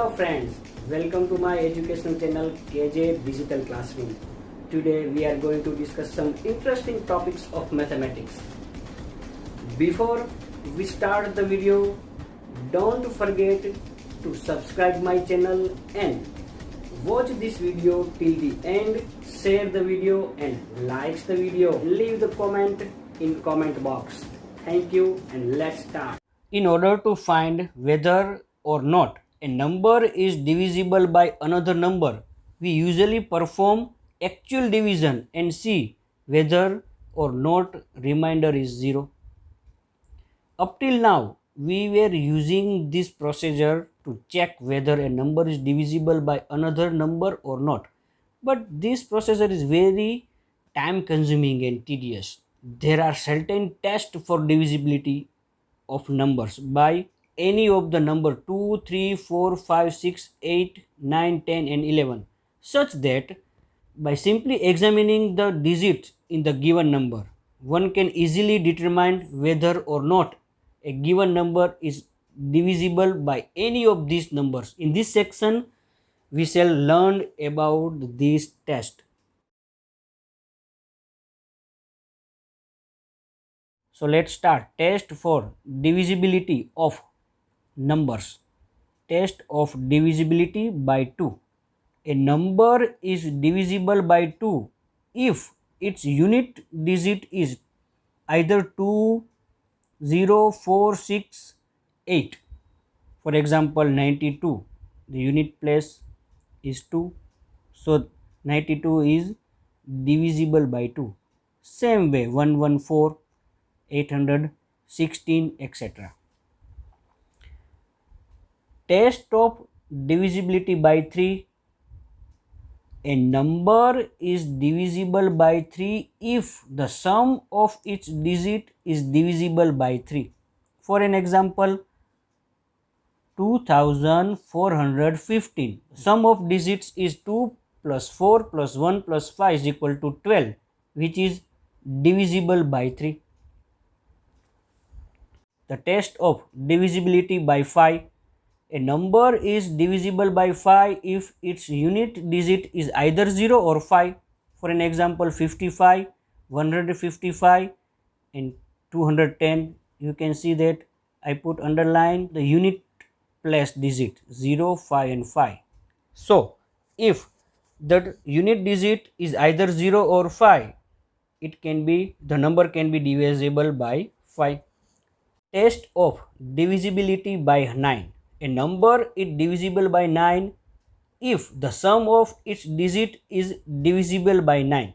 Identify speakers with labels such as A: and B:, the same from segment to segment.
A: Hello friends, welcome to my educational channel KJ Digital Classroom. Today we are going to discuss some interesting topics of mathematics. Before we start the video, don't forget to subscribe my channel and watch this video till the end, share the video and like the video. Leave the comment in comment box. Thank you and let's start. In order to find whether or not a number is divisible by another number, we usually perform actual division and see whether or not remainder is 0. Up till now, we were using this procedure to check whether a number is divisible by another number or not. But this procedure is very time consuming and tedious. There are certain tests for divisibility of numbers by any of the number 2, 3, 4, 5, 6, 8, 9, 10 and 11, such that by simply examining the digits in the given number, one can easily determine whether or not a given number is divisible by any of these numbers. In this section, we shall learn about this test. So let's start. Test for divisibility of numbers. Test of divisibility by 2. A number is divisible by 2 if its unit digit is either 2, 0, 4, 6, 8. For example, 92. The unit place is 2. So 92 is divisible by 2. Same way 114, 816, etc. Test of divisibility by 3. A number is divisible by 3 if the sum of its digit is divisible by 3. For an example, 2415. Sum of digits is 2 plus 4 plus 1 plus 5 is equal to 12, which is divisible by 3. The test of divisibility by 5. A number is divisible by 5 if its unit digit is either 0 or 5. For an example, 55, 155 and 210. You can see that I put underline the unit place digit 0, 5 and 5. So, if the unit digit is either 0 or 5, the number can be divisible by 5. Test of divisibility by 9. A number is divisible by 9 if the sum of its digit is divisible by 9.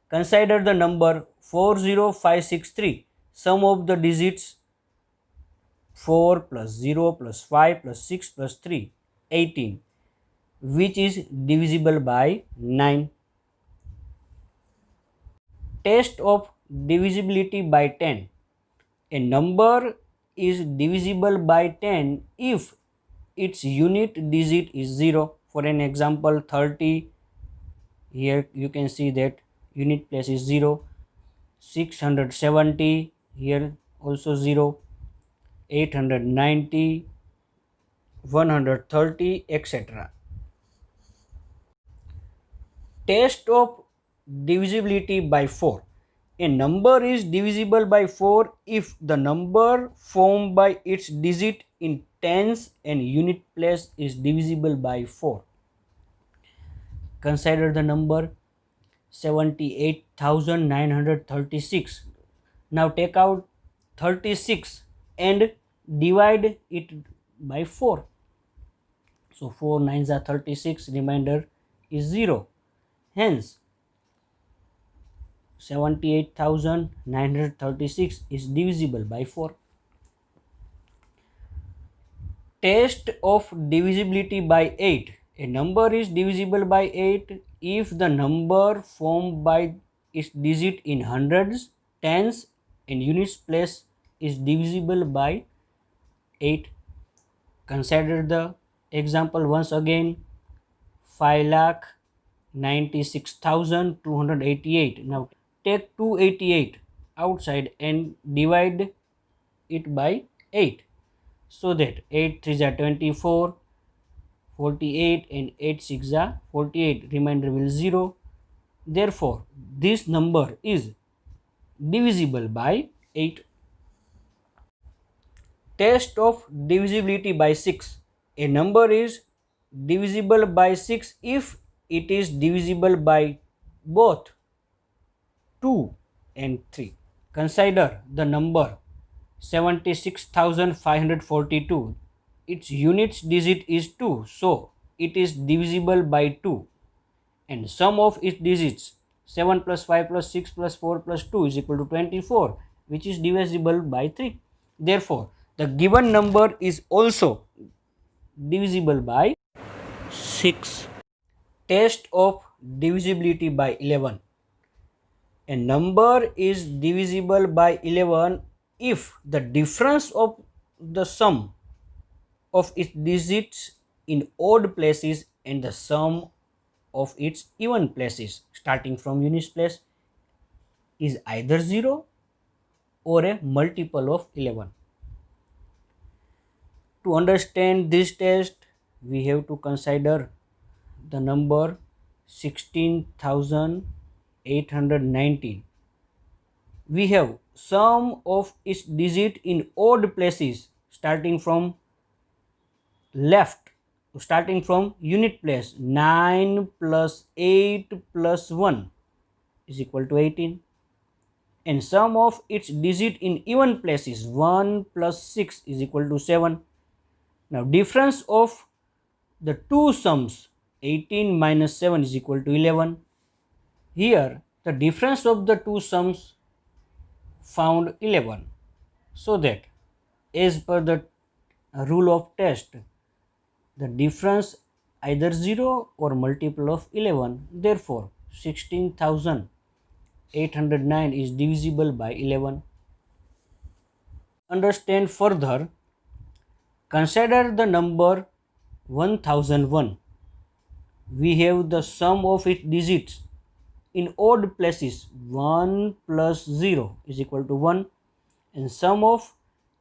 A: Consider the number 40563. Sum of the digits 4 plus 0 plus 5 plus 6 plus 3, 18, which is divisible by 9. Test of divisibility by 10. A number is divisible by 10 if its unit digit is 0. For an example, 30, here you can see that unit place is 0. 670, here also 0. 890, 130, etc. Test of divisibility by 4. A number is divisible by 4 if the number formed by its digit in tens and unit place is divisible by 4. Consider the number 78,936. Now take out 36 and divide it by 4. So 4 9s are 36, remainder is 0. Hence 78,936 is divisible by 4. Test of divisibility by 8. A number is divisible by 8 if the number formed by its digit in hundreds, tens and units place is divisible by 8. Consider the example once again. 5,96,288. Now take 288 outside and divide it by 8. So that 8 3s are 24, 48 and 8 6 are 48. Remainder will 0. Therefore, this number is divisible by 8. Test of divisibility by 6. A number is divisible by 6 if it is divisible by both 2 and 3. Consider the number 76,542. Its units digit is 2, so it is divisible by 2, and sum of its digits 7 plus 5 plus 6 plus 4 plus 2 is equal to 24, which is divisible by 3. Therefore, the given number is also divisible by 6. Test of divisibility by 11. A number is divisible by 11 if the difference of the sum of its digits in odd places and the sum of its even places starting from units place is either 0 or a multiple of 11. To understand this test, we have to consider the number 16,819. We have sum of its digit in odd places starting from left, starting from unit place. 9 plus 8 plus 1 is equal to 18, and sum of its digit in even places 1 plus 6 is equal to 7. Now difference of the two sums 18 minus 7 is equal to 11. Here the difference of the two sums found 11, so that as per the rule of test, the difference either 0 or multiple of 11. Therefore 16,809 is divisible by 11. Understand further, consider the number 1001. We have the sum of its digits in odd places 1 plus 0 is equal to 1, and sum of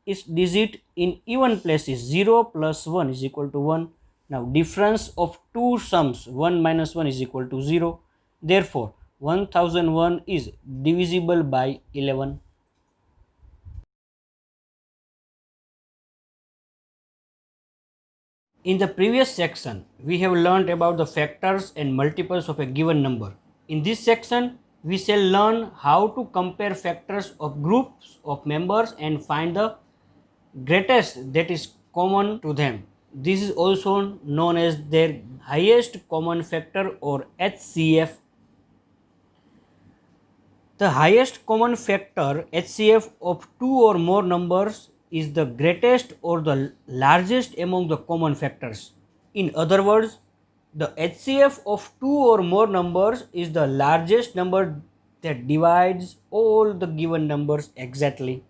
A: its digit in even places 0 plus 1 is equal to 1. Now difference of two sums 1 minus 1 is equal to 0. Therefore 1001 is divisible by 11. In the previous section, we have learned about the factors and multiples of a given number. In this section, we shall learn how to compare factors of groups of members and find the greatest that is common to them. This is also known as their highest common factor or HCF. The highest common factor HCF of two or more numbers is the greatest or the largest among the common factors. In other words, the HCF of two or more numbers is the largest number that divides all the given numbers exactly.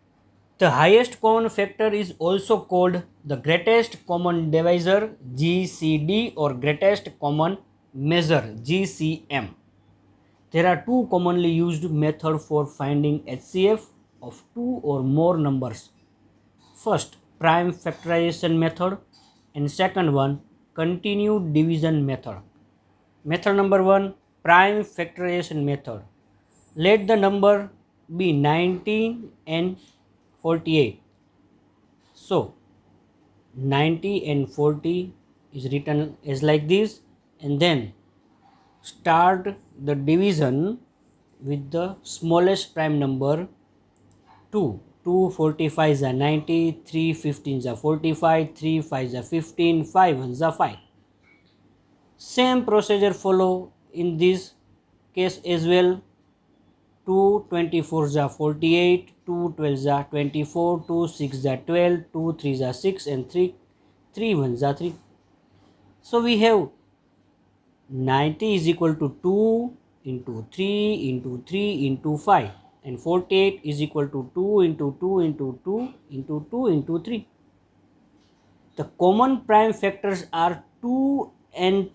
A: The highest common factor is also called the greatest common divisor GCD or greatest common measure GCM. There are two commonly used methods for finding HCF of two or more numbers. First, prime factorization method, and second one, continued division method. Method number 1, prime factorization method. Let the number be 19 and 48. So 90 and 40 is written as like this, and then start the division with the smallest prime number 2. 2 45s are 90, 3 15s are 45, 3 5s are 15, 5 1s are 5. Same procedure follow in this case as well. 2 24s are 48, 2 12s are 24, 2 6s are 12, 2 3s are 6, and 3 1s are 3. So we have 90 is equal to 2 into 3 into 3 into 5, and 48 is equal to 2 into 2 into 2 into 2 into 3. The common prime factors are 2 and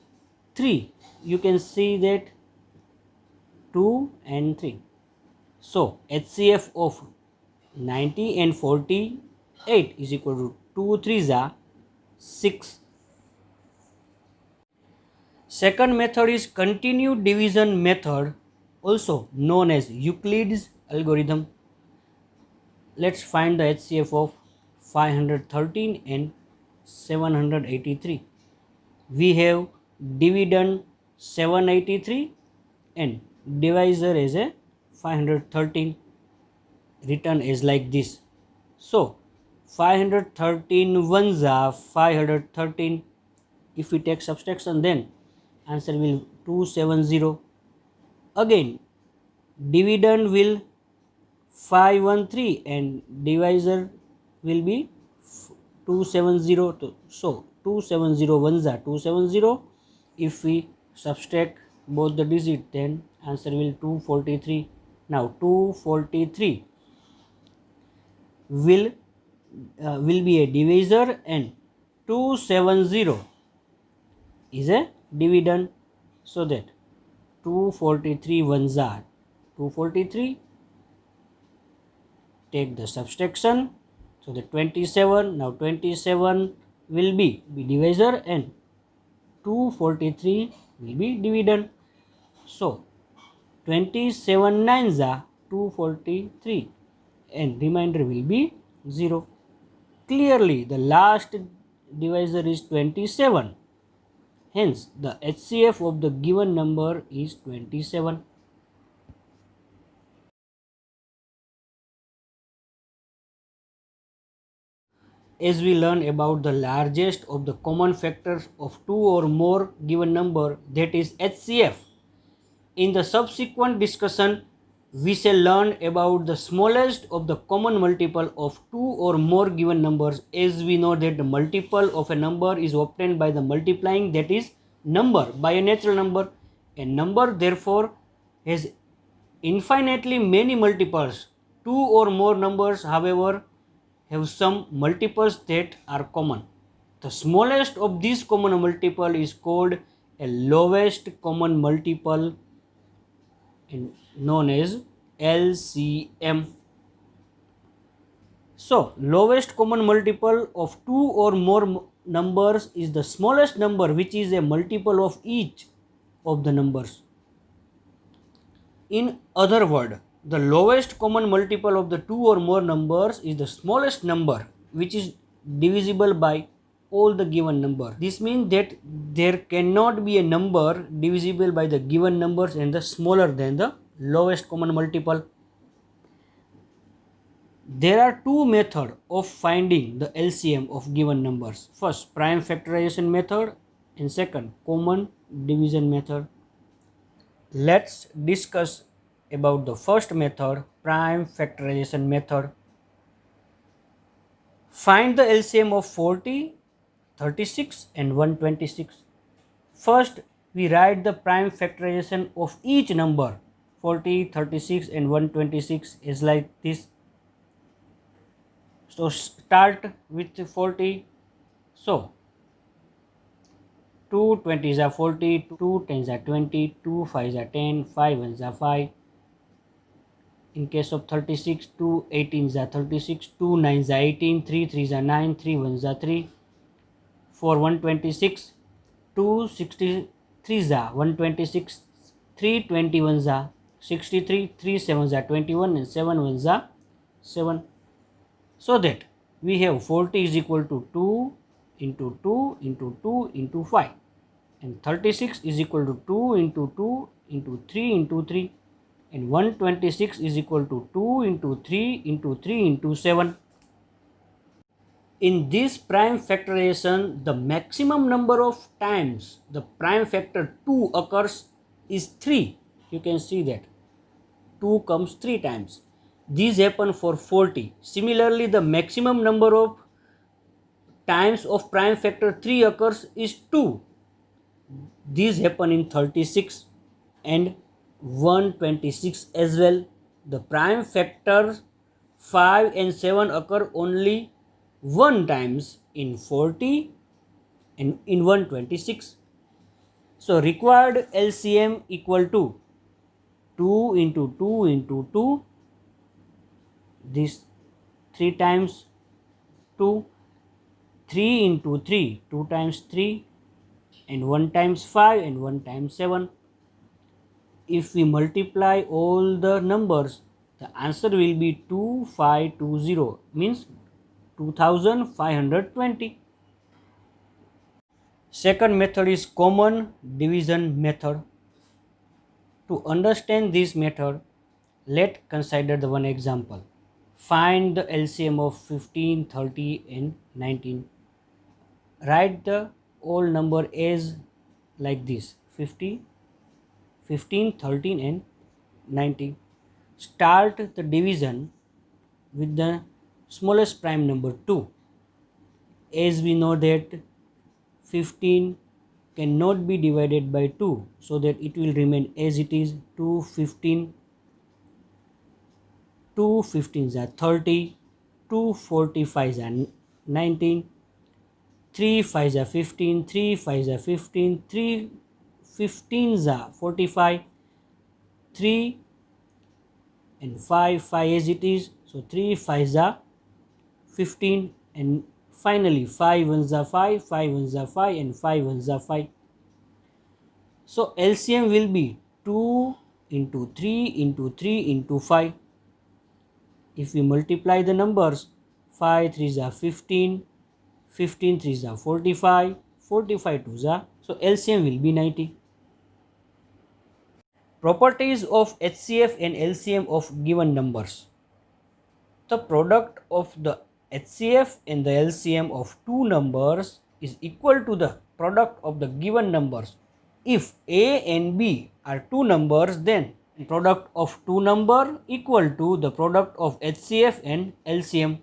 A: 3. You can see that 2 and 3. So HCF of 90 and 48 is equal to 2 3s are 6. Second method is continued division method, also known as Euclid's algorithm. Let's find the HCF of 513 and 783. We have dividend 783 and divisor as a 513, written as like this. So 513 ones are 513. If we take subtraction, then answer will 270. Again, dividend will 513 and divisor will be 270. So 270 ones are 270. If we subtract both the digits, then answer will 243. Now 243 will be a divisor and 270 is a dividend, so that 243 ones are 243. Take the subtraction, so the 27. Now 27 will be divisor and 243 will be dividend. So 27 nines are 243 and remainder will be 0. Clearly the last divisor is 27. Hence the HCF of the given number is 27. As we learn about the largest of the common factors of two or more given number, that is HCF, in the subsequent discussion we shall learn about the smallest of the common multiple of two or more given numbers, as we know that the multiple of a number is obtained by the multiplying that is number by a natural number. A number therefore has infinitely many multiples. Two or more numbers, however, have some multiples that are common. The smallest of these common multiple is called a lowest common multiple, known as LCM. So, lowest common multiple of two or more numbers is the smallest number which is a multiple of each of the numbers. In other words, the lowest common multiple of the two or more numbers is the smallest number which is divisible by all the given number. This means that there cannot be a number divisible by the given numbers and the smaller than the lowest common multiple. There are two methods of finding the LCM of given numbers. First, prime factorization method, and second, common division method. Let's discuss about the first method, prime factorization method. Find the LCM of 40, 36 and 126. First, we write the prime factorization of each number. 40, 36 and 126 is like this. So start with 40. So 2 20s are 40, 2 10s are 20, 2 5s are 10, 5 1s are 5. In case of 36, 2 18s are 36, 2 9s are 18, 3 3s are 9, 3 1s are 3. For 126, 2 63s are 126, 3 21s are 63, 3 7s are 21 and 7 1s are 7. So that we have 40 is equal to 2 into 2 into 2 into 5, and 36 is equal to 2 into 2 into 3 into 3, and 126 is equal to 2 into 3 into 3 into 7. In this prime factorization, the maximum number of times the prime factor 2 occurs is 3. You can see that 2 comes 3 times. These happen for 40. Similarly, the maximum number of times of prime factor 3 occurs is 2. These happen in 36 and 126 as well. The prime factors 5 and 7 occur only 1 times in 40 and in 126. So required LCM equal to 2 into 2 into 2, this 3 times 2, 3 into 3, 2 times 3, and 1 times 5 and 1 times 7. If we multiply all the numbers, the answer will be 2520, means 2520. Second method is common division method. To understand this method, let's consider the one example. Find the LCM of 15, 30 and 19. Write the all number as like this: 50, 15, 13 and 19. Start the division with the smallest prime number 2. As we know that 15 cannot be divided by 2, so that it will remain as it is. 2 15, 2 15s are 30, 2 45s are 19, 3 5s are 15, 3 5s are 15, 3 15s are 45, 3 and 5 5 as it is, so 3 5s are 15, and finally 5 ones are 5, 5 ones are 5 and 5 ones are 5. So LCM will be 2 into 3 into 3 into 5. If we multiply the numbers, 5 3s are 15, 15 3s are 45, 45 2s are, so LCM will be 90. Properties of HCF and LCM of given numbers. The product of the HCF and the LCM of two numbers is equal to the product of the given numbers. If A and B are two numbers, then product of two number equal to the product of HCF and LCM.